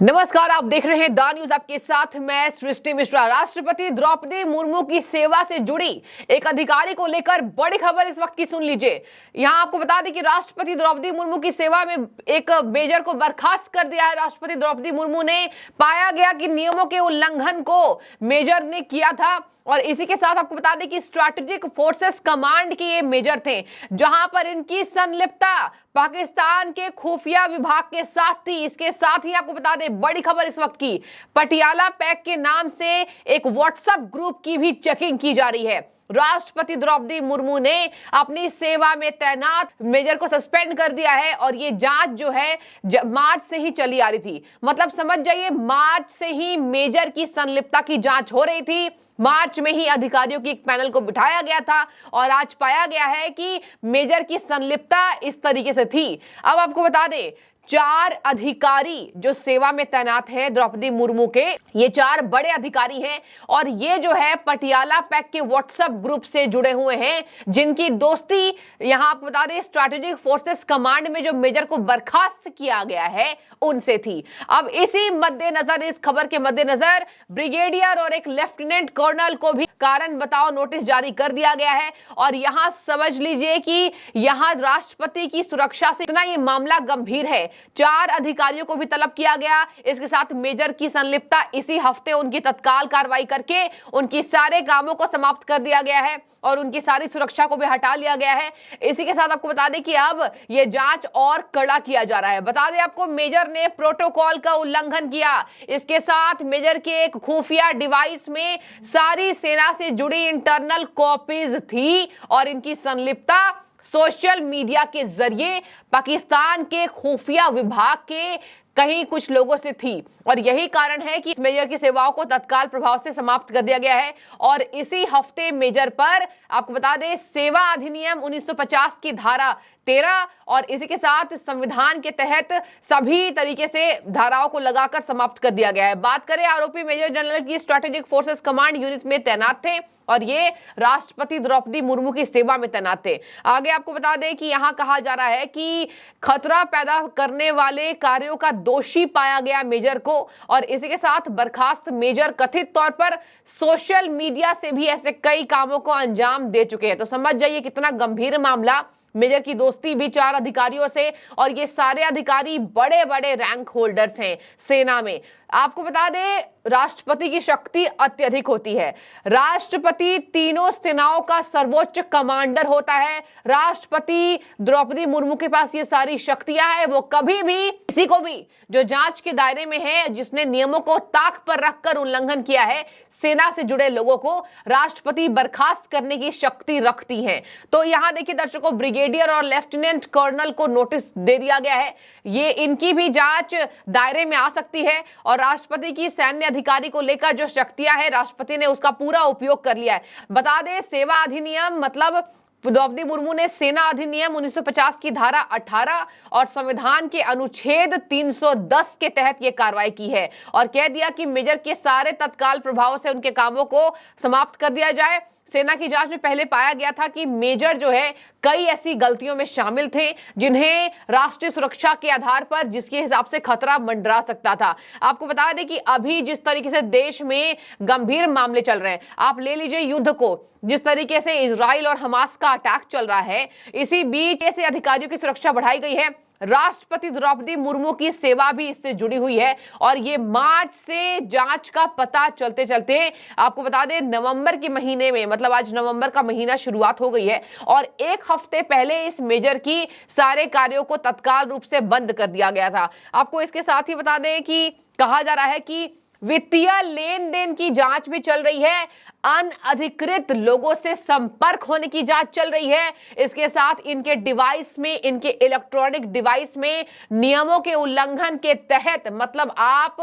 नमस्कार, आप देख रहे हैं द न्यूज। आपके साथ मैं सृष्टि मिश्रा। राष्ट्रपति द्रौपदी मुर्मू की सेवा से जुड़ी एक अधिकारी को लेकर बड़ी खबर इस वक्त की सुन लीजिए। यहां आपको बता दें कि राष्ट्रपति द्रौपदी मुर्मू की सेवा में एक मेजर को बर्खास्त कर दिया है। राष्ट्रपति द्रौपदी मुर्मू ने पाया गया कि नियमों के उल्लंघन को मेजर ने किया था और इसी के साथ आपको बता दें कि स्ट्रैटेजिक फोर्सेस कमांड के ये मेजर थे, जहां पर इनकी संलिप्तता पाकिस्तान के खुफिया विभाग के साथ थी। इसके साथ ही आपको बता दें बड़ी खबर इस वक्त की, पटियाला पैक के नाम से एक व्हाट्सएप ग्रुप की भी चेकिंग की जा रही है। राष्ट्रपति द्रौपदी मुर्मू ने अपनी सेवा में तैनात मेजर को सस्पेंड कर दिया है और ये जांच जो है मार्च से ही चली आ रही थी। मतलब समझ जाइए, मार्च से ही मेजर की संलिप्तता की जांच हो रही थी। मार्च में ही अधिकारियों की एक पैनल को बिठाया गया था और आज पाया गया है कि मेजर की संलिप्तता इस तरीके से थी। अब आपको बता दें, 4 अधिकारी जो सेवा में तैनात हैं द्रौपदी मुर्मू के, ये 4 बड़े अधिकारी हैं और ये जो है पटियाला पैक के व्हाट्सएप ग्रुप से जुड़े हुए हैं, जिनकी दोस्ती यहां आपको बता दें स्ट्रैटेजिक फोर्सेस कमांड में जो मेजर को बर्खास्त किया गया है उनसे थी। अब इसी मद्देनजर, इस खबर के मद्देनजर ब्रिगेडियर और एक लेफ्टिनेंट कर्नल को भी कारण बताओ नोटिस जारी कर दिया गया है। और यहां समझ लीजिए कि यहां राष्ट्रपति की सुरक्षा से इतना ये मामला गंभीर है। 4 अधिकारियों को भी तलब किया गया। इसके साथ मेजर की संलिप्तता इसी हफ्ते उनकी तत्काल कार्रवाई करके उनकी सारे कामों को समाप्त कर दिया गया है और उनकी सारी सुरक्षा को भी हटा लिया गया है। इसी के साथ आपको बता दें कि अब यह जांच और कड़ा किया जा रहा है। बता दें आपको, मेजर ने प्रोटोकॉल का उल्लंघन किया। इसके साथ मेजर के एक खुफिया डिवाइस में सारी सेना से जुड़ी इंटरनल कॉपीज थी और इनकी संलिप्तता सोशल मीडिया के जरिए पाकिस्तान के खुफिया विभाग के कहीं कुछ लोगों से थी और यही कारण है कि मेजर की सेवाओं को तत्काल प्रभाव से समाप्त कर दिया गया है। और इसी हफ्ते मेजर पर आपको बता दें सेवा अधिनियम 1950 की धारा 13 और इसी के साथ संविधान के तहत सभी तरीके से धाराओं को लगाकर समाप्त कर दिया गया है। बात करें, आरोपी मेजर जनरल की स्ट्रैटेजिक फोर्सेस कमांड यूनिट में तैनात थे और ये राष्ट्रपति द्रौपदी मुर्मू की सेवा में तैनात थे। आगे आपको बता दें कि यहां कहा जा रहा है कि खतरा पैदा करने वाले कार्यों का दोषी पाया गया मेजर को और इसी के साथ बर्खास्त मेजर कथित तौर पर सोशल मीडिया से भी ऐसे कई कामों को अंजाम दे चुके हैं। तो समझ जाइए कितना गंभीर मामला। मेजर की दोस्ती भी 4 अधिकारियों से और ये सारे अधिकारी बड़े बड़े रैंक होल्डर्स हैं सेना में। आपको बता दें, राष्ट्रपति की शक्ति अत्यधिक होती है। राष्ट्रपति तीनों सेनाओं का सर्वोच्च कमांडर होता है। राष्ट्रपति द्रौपदी मुर्मू के पास ये सारी शक्तियां हैं। वो कभी भी किसी को भी जो जांच के दायरे में है, जिसने नियमों को ताक पर रखकर उल्लंघन किया है, सेना से जुड़े लोगों को राष्ट्रपति बर्खास्त करने की शक्ति रखती है। तो यहां देखिए दर्शकों, ब्रिगेडियर और लेफ्टिनेंट कर्नल को नोटिस दे दिया गया है। ये इनकी भी जांच दायरे में आ सकती है और राष्ट्रपति की सैन्य अधिकारी को लेकर जो शक्तियां हैं, राष्ट्रपति ने उसका पूरा उपयोग कर लिया है। बता दें, सेवा अधिनियम मतलब द्रौपदी मुर्मू ने सेना अधिनियम 1950 की धारा 18 और संविधान के अनुच्छेद 310 के तहत यह कार्रवाई की है और कह दिया कि मेजर के सारे तत्काल प्रभाव से उनके कामों को समाप्त कर दिया जाए। सेना की जांच में पहले पाया गया था कि मेजर जो है कई ऐसी गलतियों में शामिल थे जिन्हें राष्ट्रीय सुरक्षा के आधार पर जिसके हिसाब से खतरा मंडरा सकता था। आपको बता दें कि अभी जिस तरीके से देश में गंभीर मामले चल रहे हैं, आप ले लीजिए युद्ध को, जिस तरीके से इजराइल और हमास का अटैक चल रहा है, इसी बीच ऐसे अधिकारियों की सुरक्षा बढ़ाई गई है। राष्ट्रपति द्रौपदी मुर्मू की सेवा भी इससे जुड़ी हुई है और ये मार्च से जांच का पता चलते चलते आपको बता दें नवंबर के महीने में, मतलब आज नवंबर का महीना शुरुआत हो गई है और 1 हफ्ते पहले इस मेजर की सारे कार्यों को तत्काल रूप से बंद कर दिया गया था। आपको इसके साथ ही बता दें कि कहा जा रहा है कि वित्तीय लेन देन की जांच भी चल रही है, अनअधिकृत लोगों से संपर्क होने की जांच चल रही है। इसके साथ इनके डिवाइस में, इनके इलेक्ट्रॉनिक डिवाइस में नियमों के उल्लंघन के तहत, मतलब आप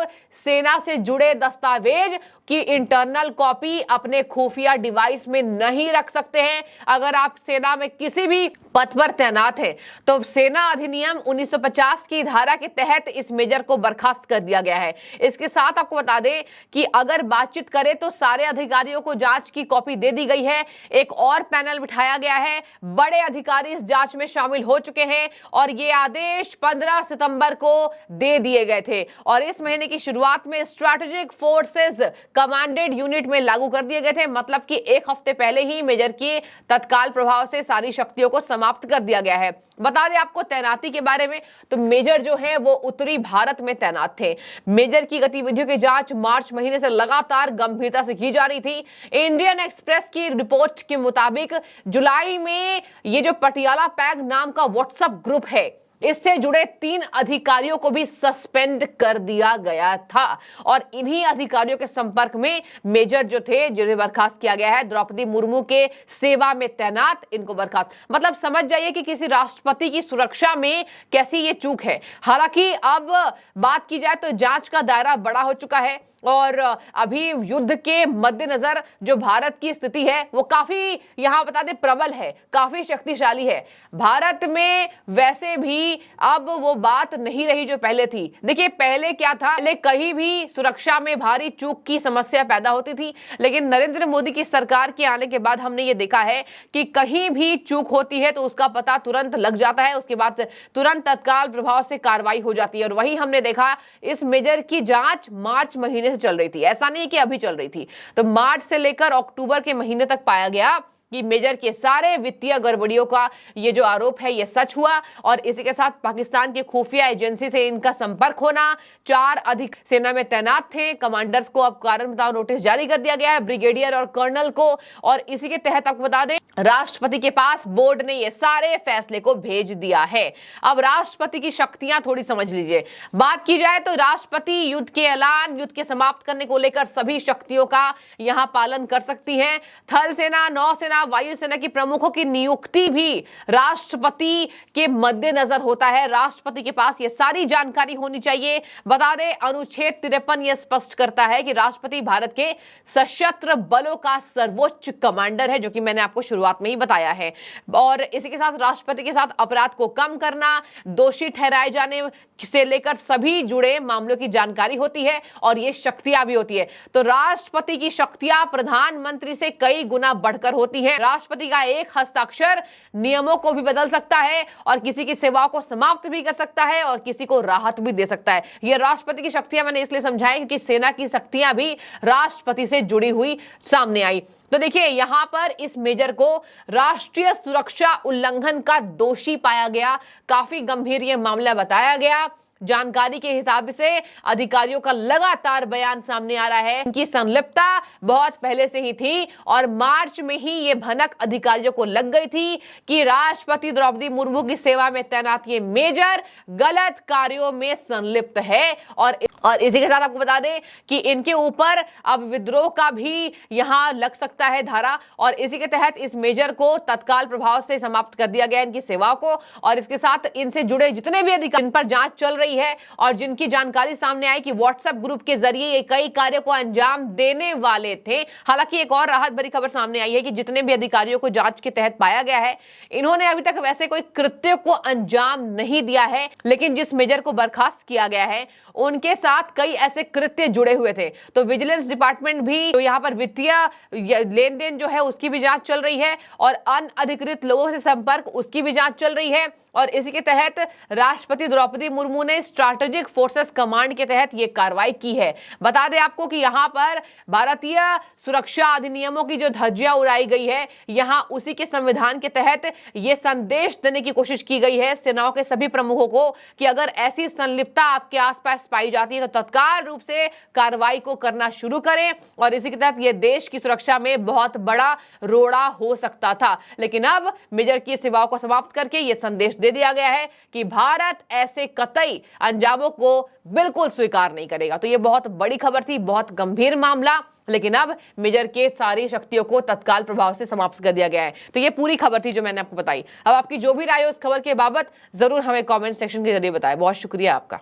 सेना से जुड़े दस्तावेज की इंटरनल कॉपी अपने खुफिया डिवाइस में नहीं रख सकते हैं। अगर आप सेना में किसी भी पद पर तैनात है। तो सेना अधिनियम 1950 की धारा के तहत इस मेजर को बर्खास्त कर दिया गया है। इसके साथ आपको बता दें कि अगर बातचीत करें तो सारे अधिकारियों को जांच की कॉपी दे दी गई है। एक और पैनल बिठाया गया है, बड़े अधिकारी इस जांच में शामिल हो चुके हैं और ये आदेश 15 सितंबर को दे दिए गए थे और इस महीने की शुरुआत में स्ट्रैटेजिक फोर्सेस कमांडेड यूनिट में लागू कर दिए गए थे। मतलब कि एक हफ्ते पहले ही मेजर की तत्काल प्रभाव से सारी शक्तियों को समाप्त कर दिया गया है। बता दें आपको तैनाती के बारे में, तो मेजर जो है वो उत्तरी भारत में तैनात थे। मेजर की गतिविधियों की जांच मार्च महीने से लगातार गंभीरता से की जा रही थी। इंडियन एक्सप्रेस की रिपोर्ट के मुताबिक जुलाई में ये जो पटियाला पैग नाम का व्हाट्सएप ग्रुप है, इससे जुड़े 3 अधिकारियों को भी सस्पेंड कर दिया गया था और इन्हीं अधिकारियों के संपर्क में मेजर जो थे जिन्हें बर्खास्त किया गया है, द्रौपदी मुर्मू के सेवा में तैनात इनको बर्खास्त। मतलब समझ जाइए कि किसी राष्ट्रपति की सुरक्षा में कैसी ये चूक है। हालांकि अब बात की जाए तो जांच का दायरा बड़ा हो चुका है और अभी युद्ध के मद्देनजर जो भारत की स्थिति है वो काफी यहां बता दें प्रबल है, काफी शक्तिशाली है। भारत में वैसे भी अब वो बात नहीं रही जो पहले थी। देखिए पहले क्या था, पहले कहीं भी सुरक्षा में भारी चूक की समस्या पैदा होती थी, लेकिन नरेंद्र मोदी की सरकार के आने के बाद हमने ये देखा है कि कहीं भी चूक होती है तो उसका पता तुरंत लग जाता है, उसके बाद तुरंत तत्काल प्रभाव से कार्रवाई हो जाती है। और वही हमने देखा, इस मेजर की जांच मार्च महीने से चल रही थी, ऐसा नहीं कि अभी चल रही थी। तो मार्च से लेकर अक्टूबर के महीने तक पाया गया कि मेजर के सारे वित्तीय गड़बड़ियों का ये जो आरोप है ये सच हुआ और इसी के साथ पाकिस्तान की खुफिया एजेंसी से इनका संपर्क होना। 4 अधिक सेना में तैनात थे। कमांडर्स को अब कारण बताओ नोटिस जारी कर दिया गया है, ब्रिगेडियर और कर्नल को। और इसी के तहत आपको बता दें राष्ट्रपति के पास बोर्ड ने ये सारे फैसले को भेज दिया है। अब राष्ट्रपति की शक्तियां थोड़ी समझ लीजिए। बात की जाए तो राष्ट्रपति युद्ध के ऐलान, युद्ध के समाप्त करने को लेकर सभी शक्तियों का यहां पालन कर सकती है। थल सेना, नौसेना, वायुसेना की प्रमुखों की नियुक्ति भी राष्ट्रपति के मद्देनजर होता है। राष्ट्रपति के पास ये सारी जानकारी होनी चाहिए। बता दें अनुच्छेद 53 यह स्पष्ट करता है कि राष्ट्रपति भारत के सशस्त्र बलों का सर्वोच्च कमांडर है, जो कि मैंने आपको शुरुआत में ही बताया है। और इसी के साथ राष्ट्रपति के साथ अपराध को कम करना, दोषी ठहराए जाने से लेकर सभी जुड़े मामलों की जानकारी होती है और ये शक्तियां भी होती है। तो राष्ट्रपति की शक्तियां प्रधानमंत्री से कई गुना बढ़कर होती है। राष्ट्रपति का एक हस्ताक्षर नियमों को भी बदल सकता है और किसी की सेवाओं को समाप्त भी कर सकता है और किसी को राहत भी दे सकता है। ये राष्ट्रपति की शक्तियां मैंने इसलिए समझाई क्योंकि सेना की शक्तियां भी राष्ट्रपति से जुड़ी हुई सामने आई। तो देखिए यहां पर इस मेजर को राष्ट्रीय सुरक्षा उल्लंघन का दोषी पाया गया। काफी गंभीर यह मामला बताया गया। जानकारी के हिसाब से अधिकारियों का लगातार बयान सामने आ रहा है, इनकी संलिप्तता बहुत पहले से ही थी और मार्च में ही ये भनक अधिकारियों को लग गई थी कि राष्ट्रपति द्रौपदी मुर्मू की सेवा में तैनात ये मेजर गलत कार्यों में संलिप्त है। और इसी के साथ आपको बता दें कि इनके ऊपर अब विद्रोह का भी यहां लग सकता है धारा और इसी के तहत इस मेजर को तत्काल प्रभाव से समाप्त कर दिया गया इनकी सेवाओं को। और इसके साथ इनसे जुड़े जितने भी अधिकारी, इन पर जांच चल रही है और जिनकी जानकारी सामने आई कि व्हाट्सएप ग्रुप के जरिए ये कई कार्यों को अंजाम देने वाले थे। हालांकि एक और राहत भरी खबर सामने आई है कि जितने भी अधिकारियों को जांच के तहत पाया गया है, इन्होंने अभी तक वैसे कोई कृत्य को अंजाम नहीं दिया है, लेकिन जिस मेजर को बर्खास्त किया गया है उनके साथ कई ऐसे कृत्य जुड़े हुए थे। तो विजिलेंस डिपार्टमेंट भी तो यहाँ पर वित्तीय लेन देन जो है उसकी भी जांच चल रही है और अनअधिकृत लोगों से संपर्क उसकी भी जांच चल रही है। और इसी के तहत राष्ट्रपति द्रौपदी मुर्मू ने स्ट्रैटेजिक फोर्सेस कमांड के तहत यह कार्रवाई की है। बता दें आपको कि यहां पर भारतीय सुरक्षा अधिनियमों की जो धज्जियां उड़ाई गई है, यहां उसी के संविधान के तहत यह संदेश देने की कोशिश की गई है सेनाओं के सभी प्रमुखों को कि अगर ऐसी संलिप्तता आपके आसपास पाई जाती है तो तत्काल रूप से कार्रवाई को करना शुरू करें। और इसी के तहत यह देश की सुरक्षा में बहुत बड़ा रोड़ा हो सकता था, लेकिन अब मेजर की सेवाओं को समाप्त करके यह संदेश दे दिया गया है कि भारत ऐसे कतई अंजामों को बिल्कुल स्वीकार नहीं करेगा। तो यह बहुत बड़ी खबर थी, बहुत गंभीर मामला, लेकिन अब मेजर के सारी शक्तियों को तत्काल प्रभाव से समाप्त कर दिया गया है। तो ये पूरी खबर थी जो मैंने आपको बताई। अब आपकी जो भी राय हो इस खबर के बाबत जरूर हमें कमेंट सेक्शन के जरिए बताएं। बहुत शुक्रिया आपका।